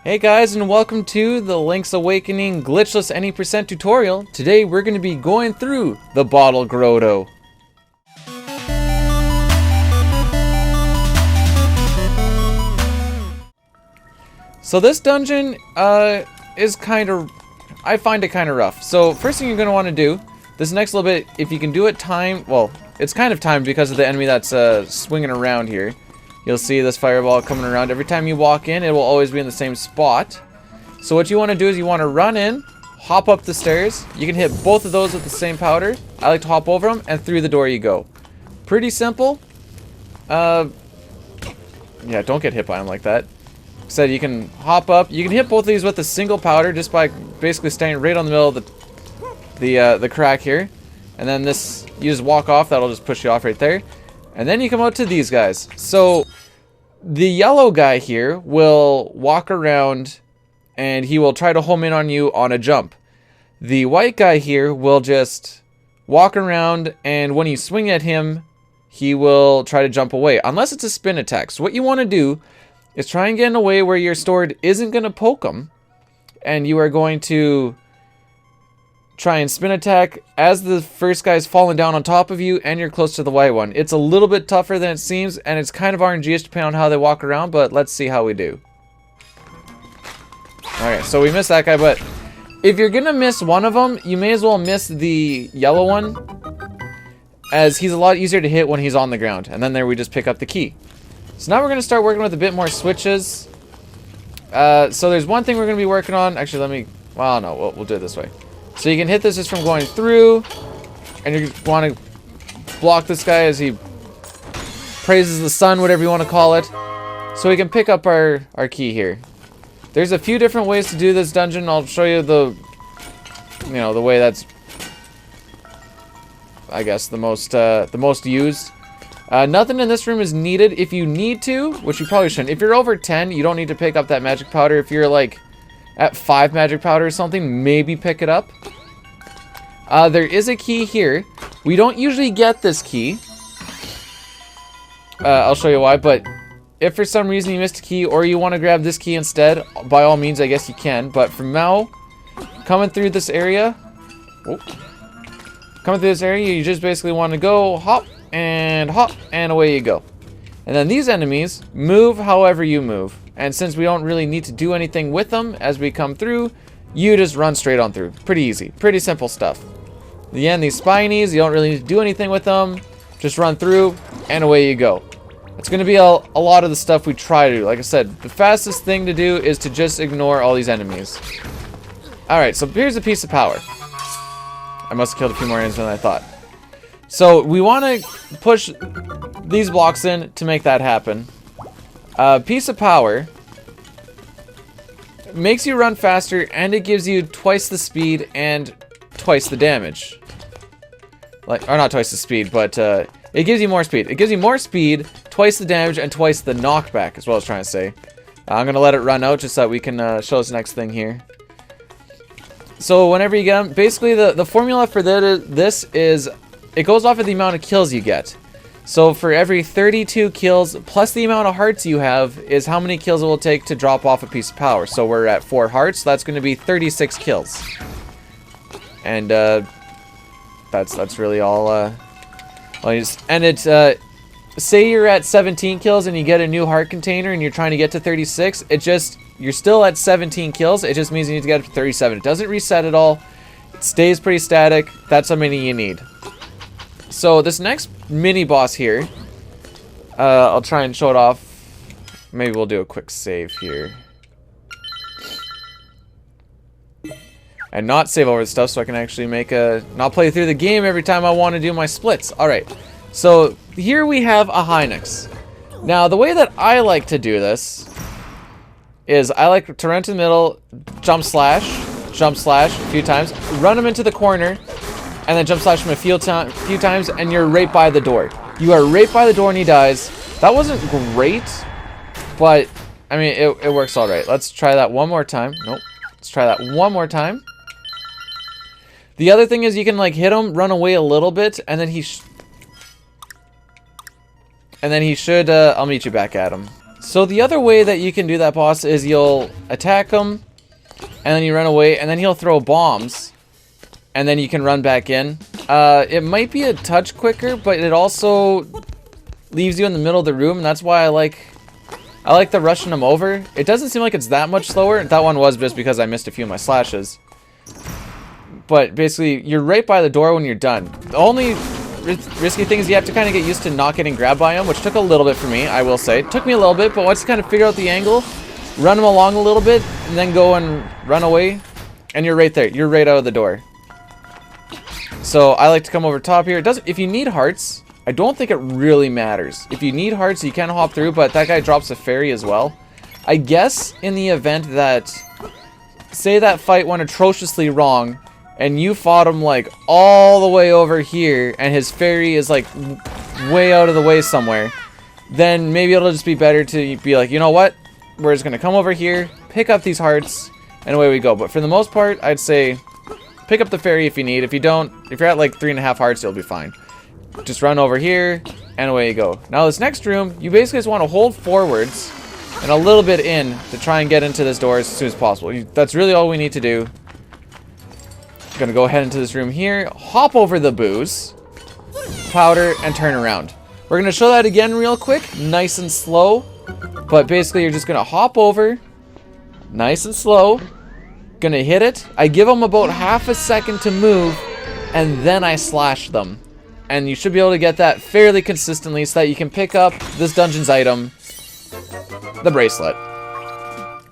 Hey guys, and welcome to the Link's Awakening Glitchless Any Percent tutorial. Today we're going to be going through the Bottle Grotto. So this dungeon is I find it kind of rough. So first thing you're going to want to do, this next little bit, if you can do it timed, well, it's kind of timed because of the enemy that's swinging around here. You'll see this fireball coming around. Every time you walk in, it will always be in the same spot. So what you want to do is you want to run in, hop up the stairs. You can hit both of those with the same powder. I like to hop over them, and through the door you go. Pretty simple. Yeah, don't get hit by them like that. Said you can hop up. You can hit both of these with a single powder just by basically staying right on the middle of the crack here. And then this, you just walk off. That'll just push you off right there. And then you come out to these guys. So the yellow guy here will walk around and he will try to home in on you on a jump. The white guy here will just walk around, and when you swing at him, he will try to jump away. Unless it's a spin attack. So what you want to do is try and get in a way where your sword isn't going to poke him. And you are going to try and spin attack as the first guy's falling down on top of you and you're close to the white one. It's a little bit tougher than it seems, and it's kind of RNG-ish depending on how they walk around, but let's see how we do. Alright, so we missed that guy, but if you're gonna miss one of them, you may as well miss the yellow one, as he's a lot easier to hit when he's on the ground. And then there we just pick up the key. So now we're gonna start working with a bit more switches. So there's one thing we're gonna be working on. Actually, well, no, we'll do it this way. So you can hit this just from going through, and you want to block this guy as he praises the sun, whatever you want to call it. So we can pick up our key here. There's a few different ways to do this dungeon. I'll show you the way that's, I guess, the most used. Nothing in this room is needed. If you need to, which you probably shouldn't. If you're over 10, you don't need to pick up that magic powder. If you're like at 5 magic powder or something, maybe pick it up. There is a key here. We don't usually get this key. I'll show you why, but if for some reason you missed a key or you want to grab this key instead, by all means, I guess you can. But for now, coming through this area, you just basically want to go hop, and away you go. And then these enemies move however you move. And since we don't really need to do anything with them as we come through, you just run straight on through. Pretty easy. Pretty simple stuff. Again, these spinies, you don't really need to do anything with them. Just run through, and away you go. It's going to be a lot of the stuff we try to do. Like I said, the fastest thing to do is to just ignore all these enemies. Alright, so here's a piece of power. I must have killed a few more enemies than I thought. So we want to push these blocks in to make that happen. Piece of power makes you run faster, and it gives you twice the speed and twice the damage. Or not twice the speed, but it gives you more speed. It gives you more speed, twice the damage, and twice the knockback, is what I was trying to say. I'm going to let it run out just so that we can show this next thing here. So whenever you get them, basically the formula for this is, it goes off of the amount of kills you get. So for every 32 kills, plus the amount of hearts you have, is how many kills it will take to drop off a piece of power. So we're at 4 hearts, so that's going to be 36 kills. And that's really all. Say you're at 17 kills and you get a new heart container and you're trying to get to 36, you're still at 17 kills, it just means you need to get up to 37. It doesn't reset at all, it stays pretty static. That's how many you need. So this next mini boss here, I'll try and show it off. Maybe we'll do a quick save here. And not save over the stuff so I can actually not play through the game every time I want to do my splits. Alright, so here we have a Hynix. Now the way that I like to do this is I like to run to the middle, jump slash a few times, run him into the corner, and then jump slash him a few times, and you're right by the door. You are right by the door and he dies. That wasn't great, but, I mean, it works alright. Let's try that one more time. Nope. Let's try that one more time. The other thing is you can, like, hit him, run away a little bit, and then he should, I'll meet you back at him. So the other way that you can do that, boss, is you'll attack him, and then you run away, and then he'll throw bombs, and then you can run back in. It might be a touch quicker, but it also leaves you in the middle of the room, and that's why I like the rushing him over. It doesn't seem like it's that much slower. That one was just because I missed a few of my slashes. But basically, you're right by the door when you're done. The only risky thing is you have to kind of get used to not getting grabbed by him, which took a little bit for me, I will say. It took me a little bit, but once you kind of figure out the angle, run him along a little bit, and then go and run away, and you're right there. You're right out of the door. So I like to come over top here. It doesn't. If you need hearts, I don't think it really matters. If you need hearts, you can hop through, but that guy drops a fairy as well. I guess in the event that, say that fight went atrociously wrong, and you fought him like all the way over here, and his fairy is like way out of the way somewhere, then maybe it'll just be better to be like, you know what? We're just gonna come over here, pick up these hearts, and away we go. But for the most part, I'd say pick up the fairy if you need. If you don't, if you're at like 3.5 hearts, you'll be fine. Just run over here, and away you go. Now this next room, you basically just want to hold forwards and a little bit in to try and get into this door as soon as possible. That's really all we need to do. Gonna go ahead into this room here, hop over the booze, powder, and turn around. We're gonna show that again real quick, nice and slow. But basically, you're just gonna hop over, nice and slow. Gonna hit it. I give them about half a second to move, and then I slash them. And you should be able to get that fairly consistently so that you can pick up this dungeon's item, the bracelet.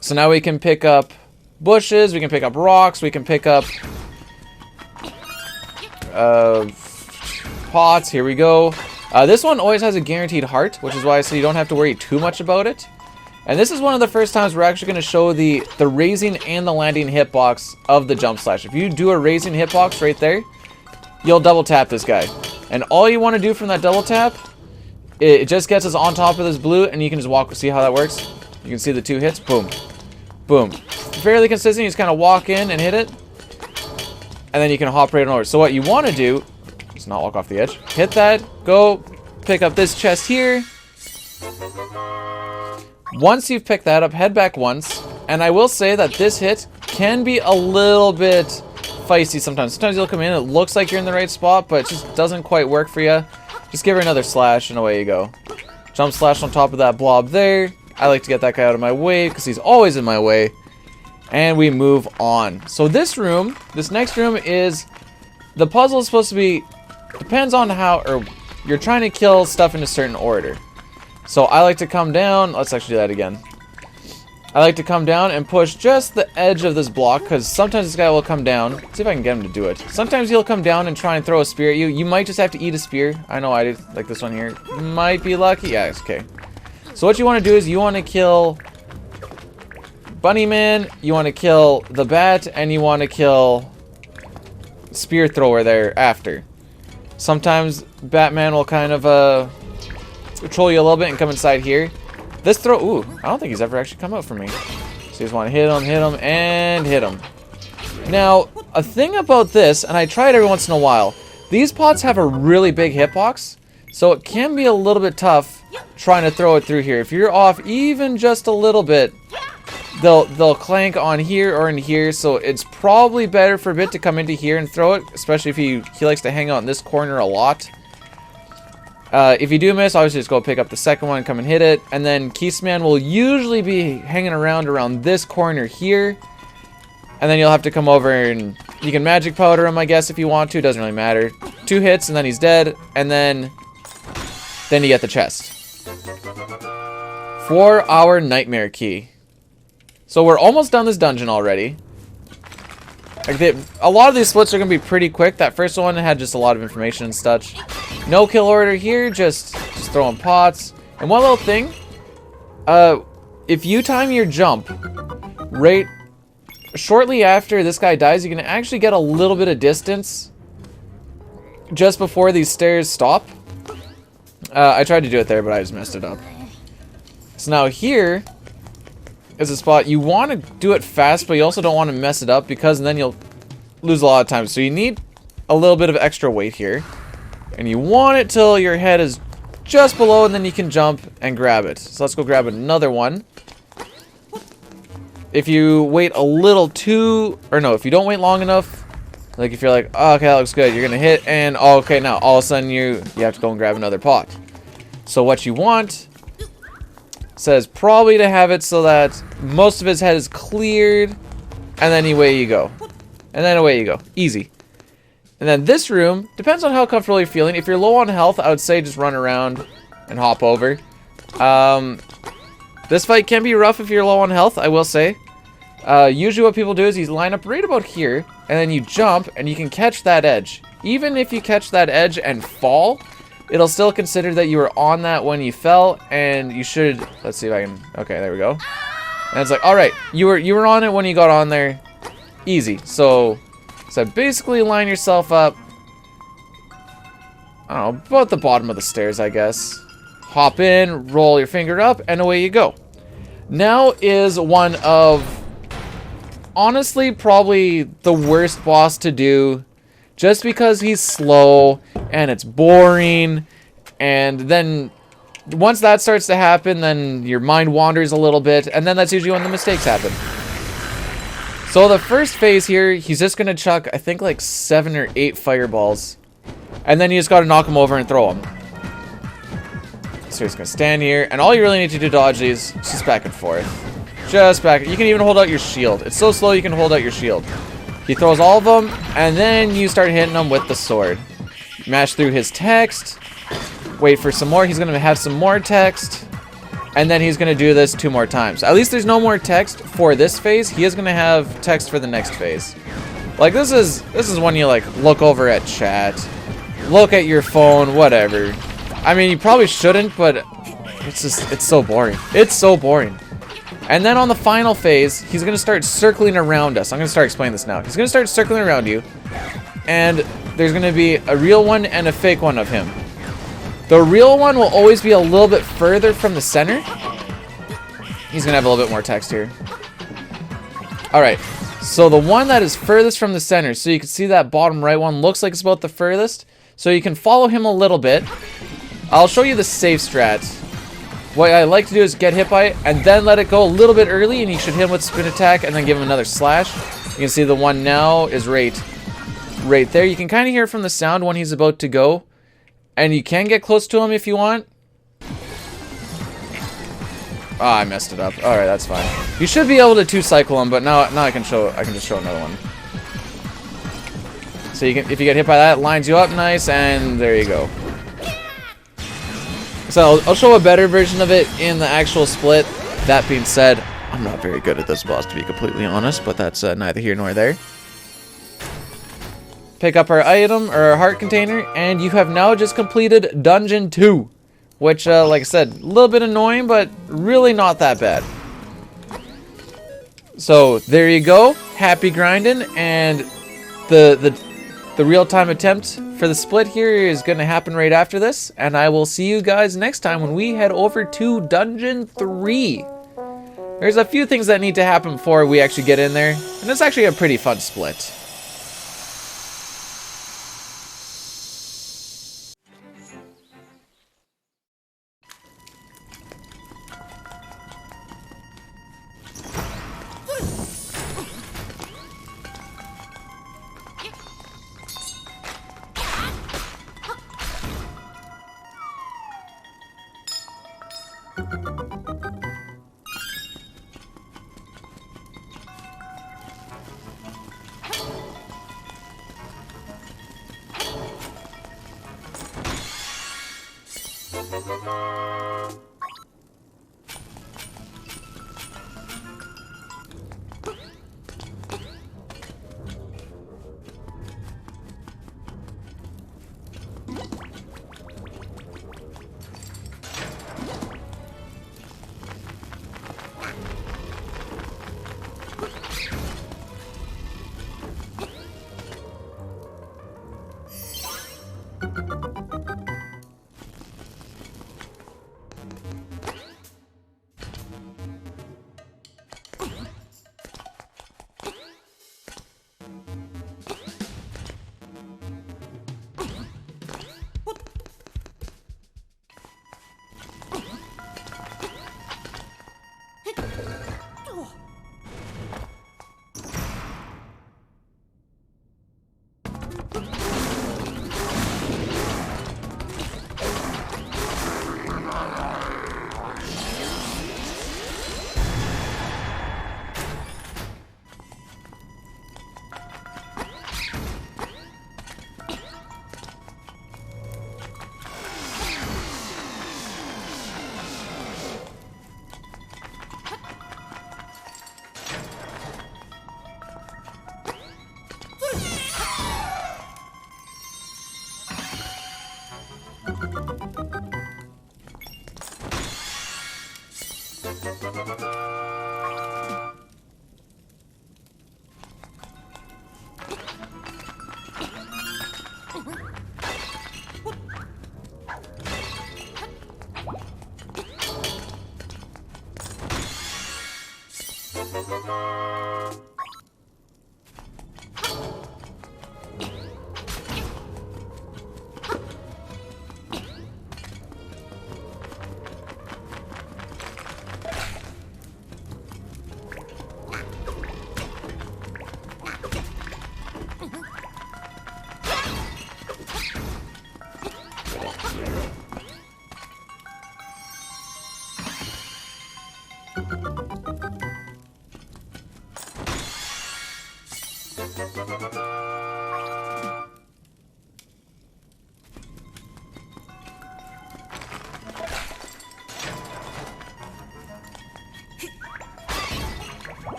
So now we can pick up bushes, we can pick up rocks, we can pick up pots. Here we go. This one always has a guaranteed heart, which is why I say you don't have to worry too much about it. And this is one of the first times we're actually going to show the raising and the landing hitbox of the jump slash. If you do a raising hitbox right there, you'll double tap this guy. And all you want to do from that double tap, it just gets us on top of this blue, and you can just walk. See how that works? You can see the 2 hits. Boom. Boom. Fairly consistent. You just kind of walk in and hit it. And then you can hop right on over. So what you want to do, just not walk off the edge. Hit that. Go pick up this chest here. Once you've picked that up, head back once. And I will say that this hit can be a little bit feisty sometimes. Sometimes you'll come in, it looks like you're in the right spot, but it just doesn't quite work for you. Just give her another slash, and away you go. Jump slash on top of that blob there. I like to get that guy out of my way, because he's always in my way. And we move on. So this room, this next room is... The puzzle is supposed to be... Depends on how... Or you're trying to kill stuff in a certain order. So I like to come down... Let's actually do that again. I like to come down and push just the edge of this block, because sometimes this guy will come down. Let's see if I can get him to do it. Sometimes he'll come down and try and throw a spear at you. You might just have to eat a spear. I know I did, like this one here. Might be lucky. Yeah, it's okay. So what you want to do is you want to kill Bunnyman, you want to kill the bat, and you want to kill spear thrower there after. Sometimes Batman will kind of troll you a little bit and come inside here. This throw, ooh, I don't think he's ever actually come out for me. So you just want to hit him, and hit him. Now, a thing about this, and I try it every once in a while, these pots have a really big hitbox, so it can be a little bit tough trying to throw it through here. If you're off even just a little bit, they'll clank on here or in here, so it's probably better for a bit to come into here and throw it, especially if he likes to hang out in this corner a lot. If you do miss, obviously just go pick up the second one and come and hit it. And then Keystman will usually be hanging around this corner here. And then you'll have to come over and you can magic powder him, I guess, if you want to. Doesn't really matter. 2 hits and then he's dead. And then you get the chest. 4-hour nightmare key. So we're almost done this dungeon already. Like a lot of these splits are going to be pretty quick. That first one had just a lot of information and such. No kill order here, just throwing pots. And one little thing, if you time your jump right shortly after this guy dies, you can actually get a little bit of distance just before these stairs stop. I tried to do it there, but I just messed it up. So now here is a spot you want to do it fast, but you also don't want to mess it up, because then you'll lose a lot of time. So you need a little bit of extra weight here. And you want it till your head is just below, and then you can jump and grab it. So let's go grab another one. If you wait a little too, or no, if you don't wait long enough, like if you're like, oh, okay, that looks good, you're gonna hit, and oh, okay, now all of a sudden you have to go and grab another pot. So what you want says probably to have it so that most of his head is cleared, and then away you go, and then away you go, easy. And then this room depends on how comfortable you're feeling. If you're low on health, I would say just run around and hop over. This fight can be rough if you're low on health, I will say. Usually what people do is you line up right about here, and then you jump, and you can catch that edge. Even if you catch that edge and fall, it'll still consider that you were on that when you fell, and you should... Let's see if I can... Okay, there we go. And it's like, alright, you were on it when you got on there. Easy. So basically line yourself up, I don't know, about the bottom of the stairs, I guess. Hop in, roll your finger up, and away you go. Now is one of... honestly, probably the worst boss to do, just because he's slow and it's boring, and then once that starts to happen, then your mind wanders a little bit, and then that's usually when the mistakes happen. So the first phase here, he's just gonna chuck, I think, like 7 or 8 fireballs, and then you just gotta knock him over and throw him. So he's gonna stand here, and all you really need to do to dodge these is just back and forth. Just back. You can even hold out your shield. It's so slow you can hold out your shield. He throws all of them, and then you start hitting him with the sword. Mash through his text. Wait for some more. He's going to have some more text. And then he's going to do this 2 more times. At least there's no more text for this phase. He is going to have text for the next phase. Like, this is when you, like, look over at chat. Look at your phone, whatever. I mean, you probably shouldn't, but it's so boring. It's so boring. And then on the final phase, he's going to start circling around us. I'm going to start explaining this now. He's going to start circling around you. And there's going to be a real one and a fake one of him. The real one will always be a little bit further from the center. He's going to have a little bit more text here. Alright. So the one that is furthest from the center, so you can see that bottom right one looks like it's about the furthest. So you can follow him a little bit. I'll show you the safe strat. What I like to do is get hit by it and then let it go a little bit early, and you should hit him with spin attack and then give him another slash. You can see the one now is right there. You can kind of hear from the sound when he's about to go, and you can get close to him if you want. Ah, I messed it up. All right, that's fine. You should be able to 2-cycle him, but now I can just show another one. So you can, if you get hit by that, it lines you up nice, and there you go. So I'll show a better version of it in the actual split. That being said, I'm not very good at this boss, to be completely honest, but that's neither here nor there. Pick up our item, or our heart container, and you have now just completed Dungeon 2. Which, like I said, a little bit annoying, but really not that bad. So, there you go. Happy grinding, and the real-time attempt for the split here is going to happen right after this, and I will see you guys next time when we head over to Dungeon 3. There's a few things that need to happen before we actually get in there, and it's actually a pretty fun split.